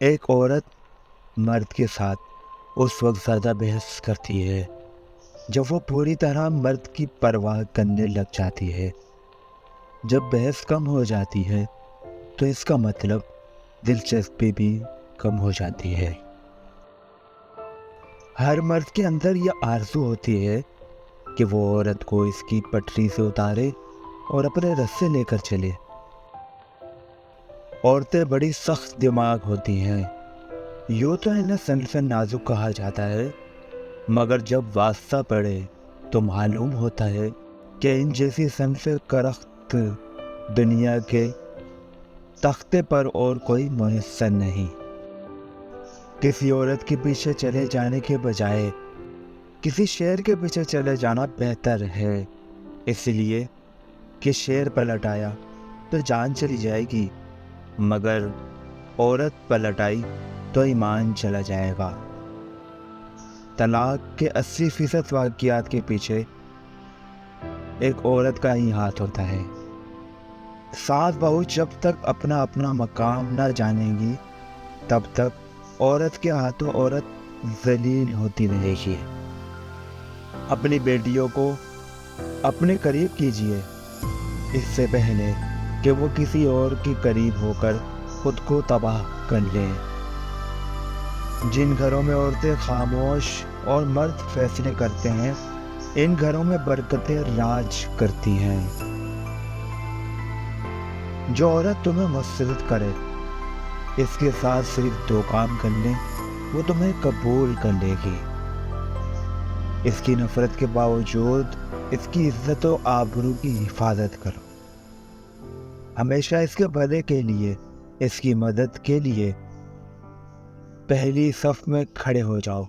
ایک عورت مرد کے ساتھ اس وقت زیادہ بحث کرتی ہے جب وہ پوری طرح مرد کی پرواہ کرنے لگ جاتی ہے۔ جب بحث کم ہو جاتی ہے تو اس کا مطلب دلچسپی بھی کم ہو جاتی ہے۔ ہر مرد کے اندر یہ آرزو ہوتی ہے کہ وہ عورت کو اس کی پٹری سے اتارے اور اپنے رستے لے کر چلے۔ عورتیں بڑی سخت دماغ ہوتی ہیں، یوں تو انہیں صنف نازک کہا جاتا ہے، مگر جب واسطہ پڑے تو معلوم ہوتا ہے کہ ان جیسی صنف کرخت دنیا کے تختے پر اور کوئی میسر نہیں۔ کسی عورت کے پیچھے چلے جانے کے بجائے کسی شیر کے پیچھے چلے جانا بہتر ہے، اس لیے کہ شیر پلٹ آیا تو جان چلی جائے گی، مگر عورت پلٹ آئی تو ایمان چلا جائے گا۔ طلاق کے 80% واقعات کے پیچھے ایک عورت کا ہی ہاتھ ہوتا ہے۔ ساس بہو جب تک اپنا اپنا مقام نہ جانیں گی تب تک عورت کے ہاتھوں عورت ذلیل ہوتی رہے گی۔ اپنی بیٹیوں کو اپنے قریب کیجیے اس سے پہلے کہ وہ کسی اور کے قریب ہو کر خود کو تباہ کر لیں۔ جن گھروں میں عورتیں خاموش اور مرد فیصلے کرتے ہیں، ان گھروں میں برکتیں راج کرتی ہیں۔ جو عورت تمہیں مسرت کرے، اس کے ساتھ صرف 2 کام کر لیں، وہ تمہیں قبول کر لے گی۔ اس کی نفرت کے باوجود اس کی عزت و آبرو کی حفاظت کرو۔ ہمیشہ اس کے بھلے کے لیے، اس کی مدد کے لیے پہلی صف میں کھڑے ہو جاؤ۔